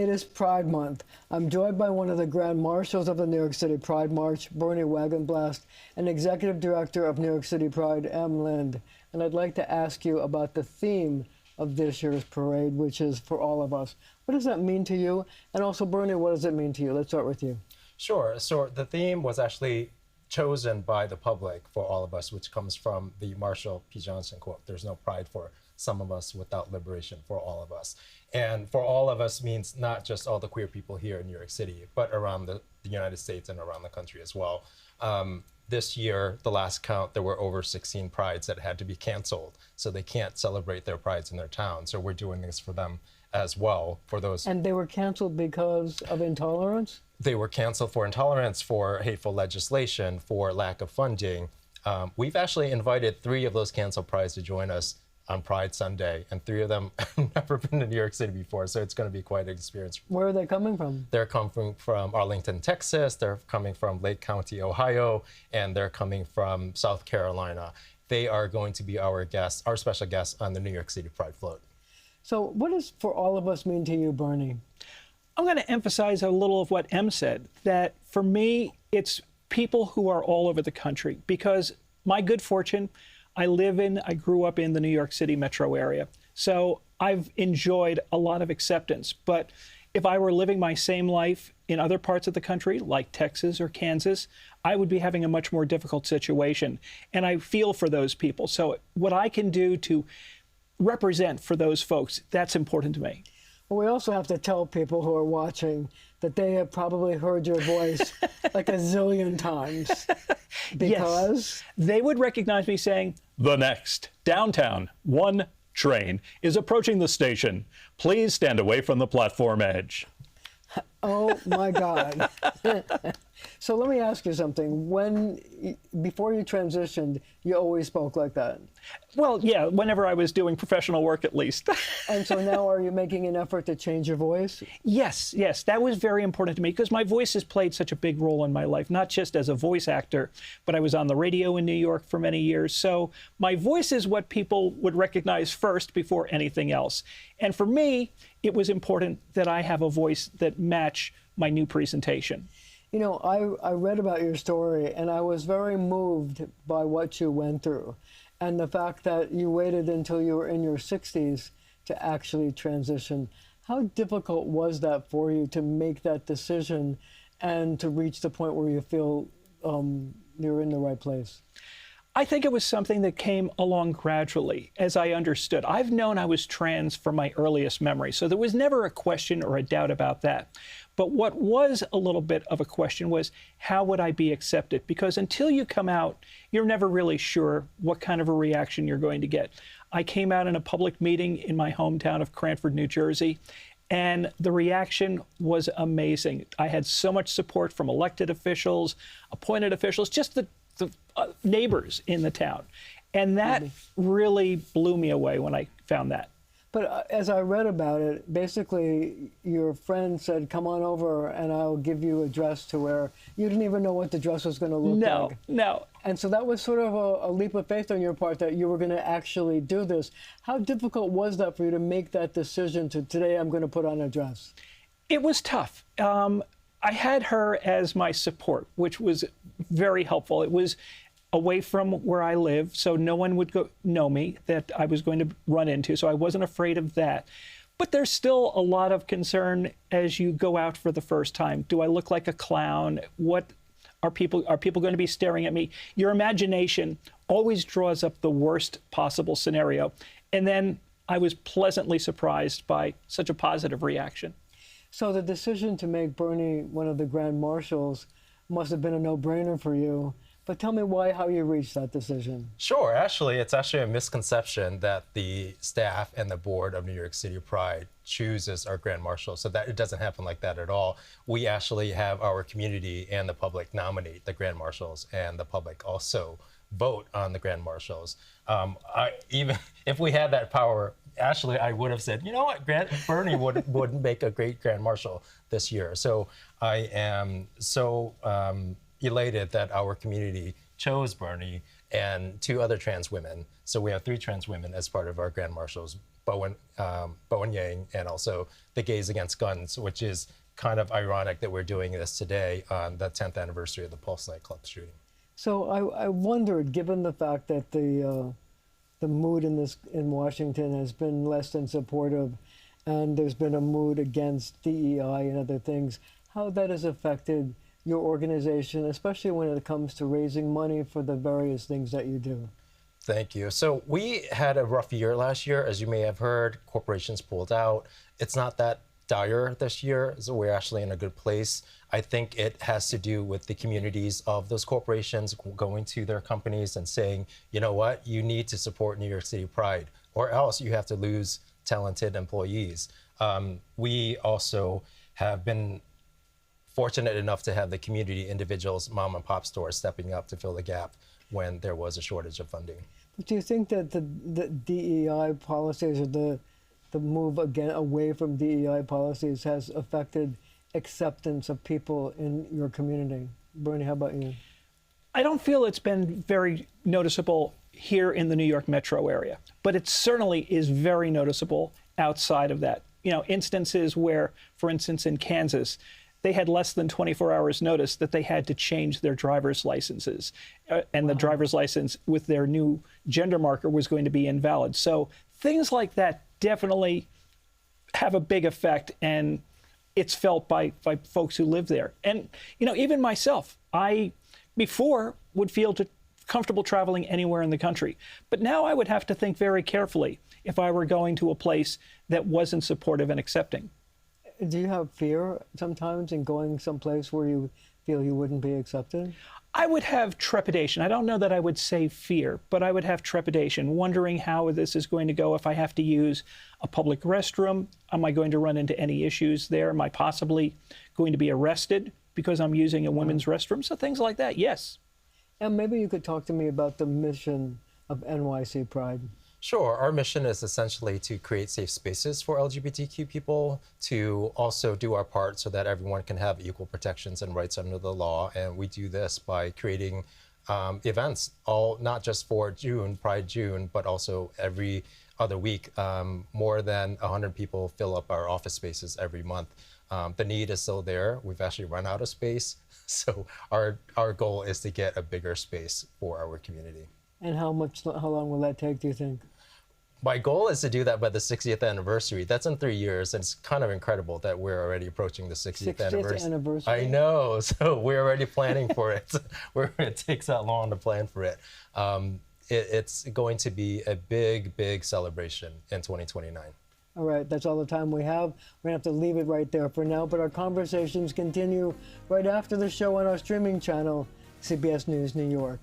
It is Pride Month. I'm joined by one of the Grand Marshals of the New York City Pride March, Bernie Wagenblast, and Executive Director of New York City Pride, Lynde. And I'd like to ask you about the theme of this year's parade, which is for all of us. What does that mean to you? And also, Bernie, what does it mean to you? Let's start with you. Sure. So the theme was actually chosen by the public for all of us, which comes from the Marshall P. Johnson quote, "There's no pride for some of us without liberation for all of us." And for all of us means not just all the queer people here in New York City, but around the United States and around the country as well. This year, the last count, there were over 16 prides that had to be canceled. So they can't celebrate their prides in their town. So we're doing this for them as well, for those. And they were canceled because of intolerance? They were canceled for intolerance, for hateful legislation, for lack of funding. We've actually invited 3 of those canceled prides to join us on Pride Sunday, and 3 of them have never been to New York City before, so it's going to be quite an experience. Where are they coming from? They're coming from Arlington, Texas, they're coming from Lake County, Ohio, and they're coming from South Carolina. They are going to be our guests, our special guests on the New York City Pride float. So what does for all of us mean to you, Bernie? I'm going to emphasize a little of what Em said, that for me, it's people who are all over the country, because my good fortune, I grew up in the New York City metro area. So I've enjoyed a lot of acceptance. But if I were living my same life in other parts of the country, like Texas or Kansas, I would be having a much more difficult situation. And I feel for those people. So what I can do to represent for those folks, that's important to me. Well, we also have to tell people who are watching that they have probably heard your voice like a zillion times. Because? Yes. They would recognize me saying, "The next downtown 1 train is approaching the station. Please stand away from the platform edge." Oh, my God. So let me ask you something. Before you transitioned, you always spoke like that? Well, yeah, whenever I was doing professional work, at least. And so now are you making an effort to change your voice? Yes, that was very important to me, because my voice has played such a big role in my life, not just as a voice actor, but I was on the radio in New York for many years. So my voice is what people would recognize first before anything else. And for me, it was important that I have a voice that match my new presentation. You know, I read about your story, and I was very moved by what you went through, and the fact that you waited until you were in your 60s to actually transition. How difficult was that for you to make that decision and to reach the point where you feel you're in the right place? I think it was something that came along gradually as I understood. I've known I was trans from my earliest memory, so there was never a question or a doubt about that. But what was a little bit of a question was, how would I be accepted? Because until you come out, you're never really sure what kind of a reaction you're going to get. I came out in a public meeting in my hometown of Cranford, New Jersey, and the reaction was amazing. I had so much support from elected officials, appointed officials, just the neighbors in the town. And that really blew me away when I found that. But as I read about it, basically your friend said, "Come on over and I'll give you a dress to wear." You didn't even know what the dress was going to look like. No. And so that was sort of a leap of faith on your part that you were going to actually do this. How difficult was that for you to make that decision to, today I'm going to put on a dress? It was tough. I had her as my support, which was very helpful. It was away from where I live, so no one would know me that I was going to run into, so I wasn't afraid of that. But there's still a lot of concern as you go out for the first time. Do I look like a clown? What are people going to be staring at me? Your imagination always draws up the worst possible scenario. And then I was pleasantly surprised by such a positive reaction. So the decision to make Bernie one of the Grand Marshals must have been a no-brainer for you. But tell me how you reached that decision. Sure. Actually, it's actually a misconception that the staff and the board of New York City Pride chooses our Grand Marshal, so that it doesn't happen like that at all. We actually have our community and the public nominate the Grand Marshals, and the public also vote on the Grand Marshals. Even if we had that power, actually, I would have said, you know what, Bernie would make a great Grand Marshal this year. So I am so elated that our community chose Bernie and 2 other trans women. So we have 3 trans women as part of our Grand Marshals Bowen Yang, and also the Gays Against Guns, which is kind of ironic that we're doing this today on the 10th anniversary of the Pulse nightclub shooting. So I wondered, given the fact that the mood in Washington has been less than supportive, and there's been a mood against DEI and other things, how that has affected your organization, especially when it comes to raising money for the various things that you do. Thank you. So we had a rough year last year. As you may have heard, corporations pulled out. It's not that dire this year, so we're actually in a good place. I think it has to do with the communities of those corporations going to their companies and saying, you know what, you need to support New York City Pride, or else you have to lose talented employees. We also have been fortunate enough to have the community individuals, mom and pop stores stepping up to fill the gap when there was a shortage of funding. But do you think that the DEI policies, or the move again away from DEI policies, has affected acceptance of people in your community? Bernie, how about you? I don't feel it's been very noticeable here in the New York metro area, but it certainly is very noticeable outside of that. You know, instances where, for instance, in Kansas, they had less than 24 hours notice that they had to change their driver's licenses, and the driver's license with their new gender marker was going to be invalid. So things like that definitely have a big effect, and it's felt by folks who live there. And, you know, even myself, I before would feel comfortable traveling anywhere in the country, but now I would have to think very carefully if I were going to a place that wasn't supportive and accepting. Do you have fear sometimes in going someplace where you feel you wouldn't be accepted? I would have trepidation. I don't know that I would say fear, but I would have trepidation, wondering how this is going to go if I have to use a public restroom. Am I going to run into any issues there? Am I possibly going to be arrested because I'm using a women's restroom? So things like that, yes. And maybe you could talk to me about the mission of NYC Pride. Sure. Our mission is essentially to create safe spaces for LGBTQ people, to also do our part so that everyone can have equal protections and rights under the law. And we do this by creating events, not just for June, Pride June, but also every other week. More than 100 people fill up our office spaces every month. The need is still there. We've actually run out of space. So our goal is to get a bigger space for our community. And how long will that take, do you think? My goal is to do that by the 60th anniversary. That's in 3 years, and it's kind of incredible that we're already approaching the 60th anniversary. I know, so we're already planning for it. It takes that long to plan for it. It's going to be a big, big celebration in 2029. All right, that's all the time we have. We're going to have to leave it right there for now, but our conversations continue right after the show on our streaming channel, CBS News New York.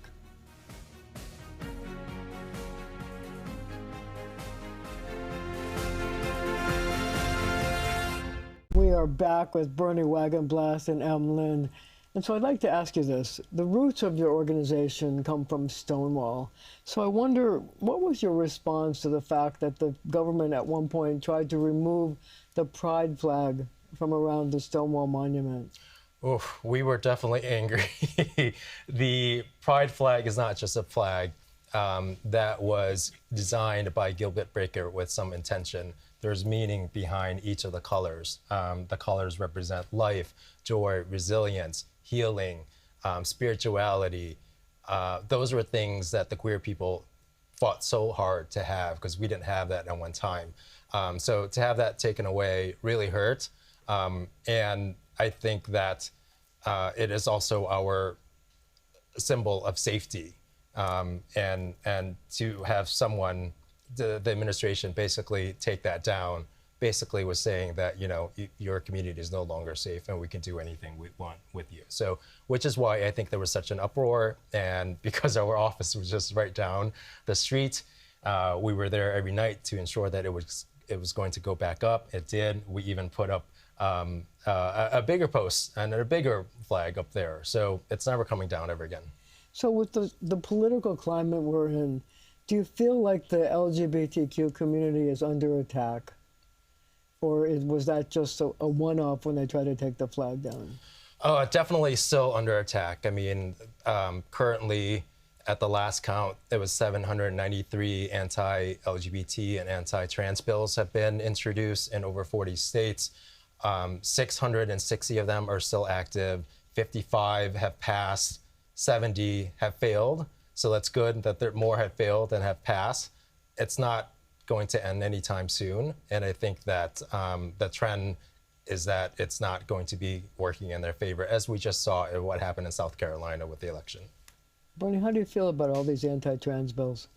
We are back with Bernie Wagenblast and Lynde. And so I'd like to ask you this. The roots of your organization come from Stonewall. So I wonder, what was your response to the fact that the government at one point tried to remove the Pride flag from around the Stonewall Monument? Oof, we were definitely angry. The Pride flag is not just a flag that was designed by Gilbert Baker with some intention. There's meaning behind each of the colors. The colors represent life, joy, resilience, healing, spirituality. Those were things that the queer people fought so hard to have because we didn't have that at one time. So to have that taken away really hurt. And I think that it is also our symbol of safety. And to have someone, the administration basically take that down, basically was saying that, you know, your community is no longer safe and we can do anything we want with you. So, which is why I think there was such an uproar. And because our office was just right down the street, we were there every night to ensure that it was going to go back up. It did. We even put up a bigger post and a bigger flag up there. So it's never coming down ever again. So with the political climate we're in, do you feel like the LGBTQ community is under attack? Or was that just a one-off when they tried to take the flag down? Definitely still under attack. I mean, currently, at the last count, it was 793 anti-LGBT and anti-trans bills have been introduced in over 40 states. 660 of them are still active. 55 have passed. 70 have failed. So that's good that there more have failed than have passed. It's not going to end anytime soon. And I think that the trend is that it's not going to be working in their favor, as we just saw in what happened in South Carolina with the election. Bernie, how do you feel about all these anti-trans bills?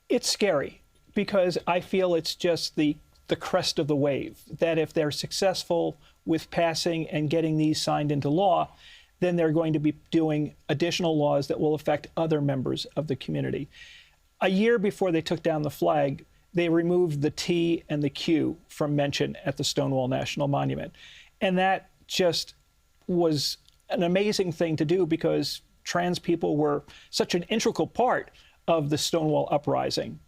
It's scary because I feel it's just the crest of the wave, that if they're successful with passing and getting these signed into law, then they're going to be doing additional laws that will affect other members of the community. A year before they took down the flag, they removed the T and the Q from mention at the Stonewall National Monument. And that just was an amazing thing to do because trans people were such an integral part of the Stonewall uprising.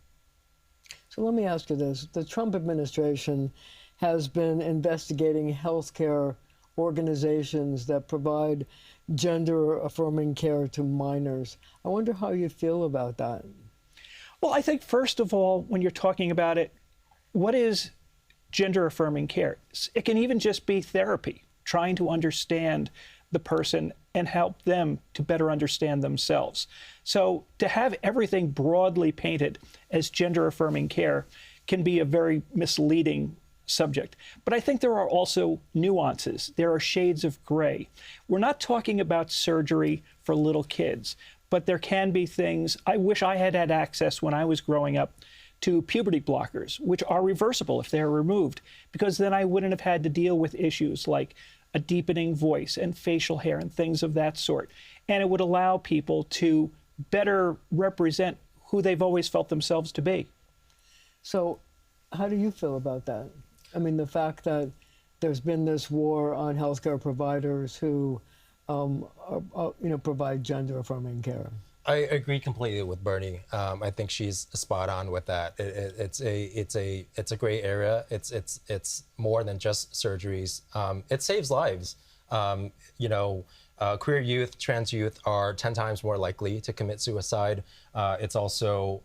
So let me ask you this. The Trump administration has been investigating healthcare organizations that provide gender-affirming care to minors. I wonder how you feel about that. Well, I think, first of all, when you're talking about it, what is gender-affirming care? It can even just be therapy, trying to understand the person and help them to better understand themselves. So to have everything broadly painted as gender-affirming care can be a very misleading subject. But I think there are also nuances. There are shades of gray. We're not talking about surgery for little kids, but there can be things. I wish I had had access when I was growing up to puberty blockers, which are reversible if they're removed, because then I wouldn't have had to deal with issues like a deepening voice and facial hair and things of that sort. And it would allow people to better represent who they've always felt themselves to be. So how do you feel about that? I mean, the fact that there's been this war on healthcare providers who provide gender-affirming care. I agree completely with Bernie. I think she's spot on with that. It's a gray area. It's more than just surgeries. It saves lives. Queer youth, trans youth are 10 times more likely to commit suicide. It's also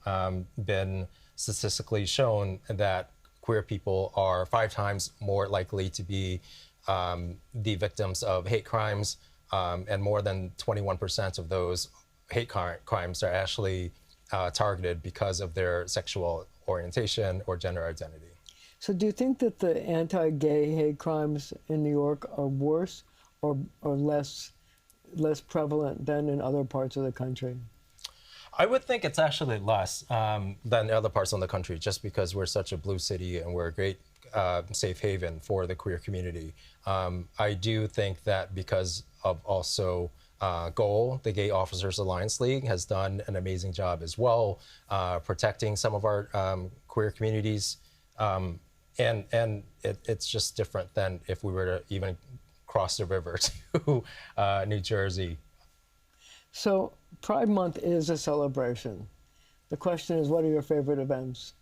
been statistically shown that queer people are 5 times more likely to be the victims of hate crimes, and more than 21% of those hate crimes are actually targeted because of their sexual orientation or gender identity. So do you think that the anti-gay hate crimes in New York are worse or less prevalent than in other parts of the country? I would think it's actually less than other parts of the country, just because we're such a blue city and we're a great safe haven for the queer community. I do think that because of also GOAL, the Gay Officers Alliance League, has done an amazing job as well, protecting some of our queer communities. And it's just different than if we were to even cross the river to New Jersey. So Pride Month is a celebration. The question is, what are your favorite events?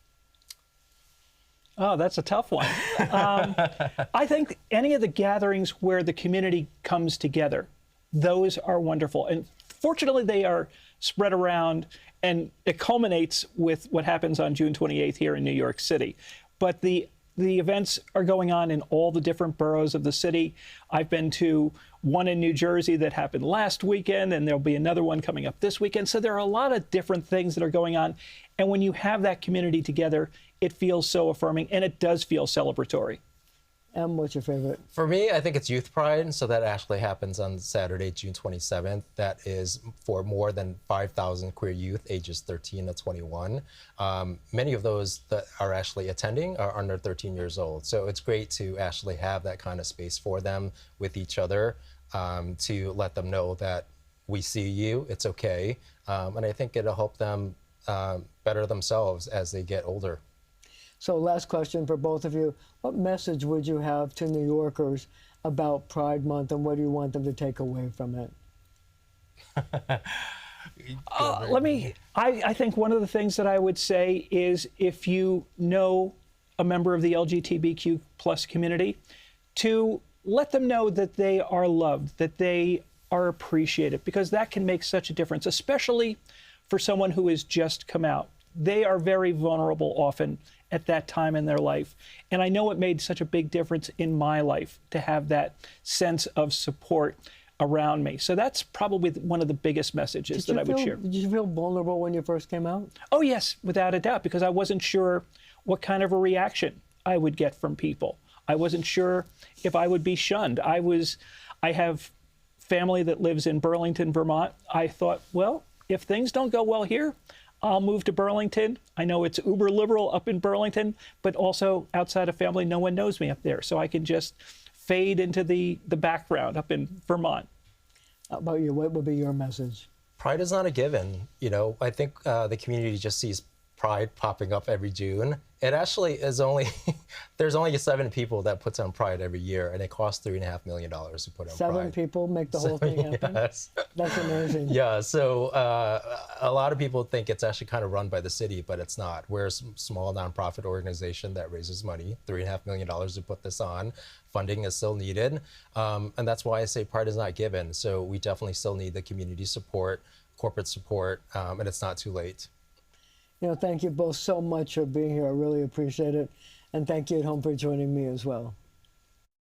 Oh, that's a tough one. I think any of the gatherings where the community comes together, those are wonderful. And fortunately, they are spread around, and it culminates with what happens on June 28th here in New York City. But the events are going on in all the different boroughs of the city. I've been to one in New Jersey that happened last weekend, and there'll be another one coming up this weekend. So there are a lot of different things that are going on. And when you have that community together, it feels so affirming, and it does feel celebratory. What's your favorite? For me, I think it's Youth Pride. So that actually happens on Saturday, June 27th. That is for more than 5,000 queer youth ages 13 to 21. Many of those that are actually attending are under 13 years old. So it's great to actually have that kind of space for them with each other, to let them know that we see you, it's okay. And I think it'll help them better themselves as they get older. So last question for both of you. What message would you have to New Yorkers about Pride Month, and what do you want them to take away from it? I think one of the things that I would say is, if you know a member of the LGBTQ plus community, to let them know that they are loved, that they are appreciated, because that can make such a difference, especially for someone who has just come out. They are very vulnerable often at that time in their life. And I know it made such a big difference in my life to have that sense of support around me. So that's probably one of the biggest messages that I would share. Did you feel vulnerable when you first came out? Oh, yes, without a doubt, because I wasn't sure what kind of a reaction I would get from people. I wasn't sure if I would be shunned. I have family that lives in Burlington, Vermont. I thought, well, if things don't go well here, I'll move to Burlington. I know it's uber liberal up in Burlington, but also outside of family, no one knows me up there. So I can just fade into the background up in Vermont. How about you? What would be your message? Pride is not a given. You know, I think the community just sees Pride popping up every June. It actually is only, there's only 7 people that puts on Pride every year, and it costs $3.5 million to put on Pride. 7 people make the whole thing happen? Yes. That's amazing. Yeah, so a lot of people think it's actually kind of run by the city, but it's not. We're a small nonprofit organization that raises money, $3.5 million to put this on. Funding is still needed, and that's why I say Pride is not given. So we definitely still need the community support, corporate support, and it's not too late. You know, thank you both so much for being here. I really appreciate it. And thank you at home for joining me as well.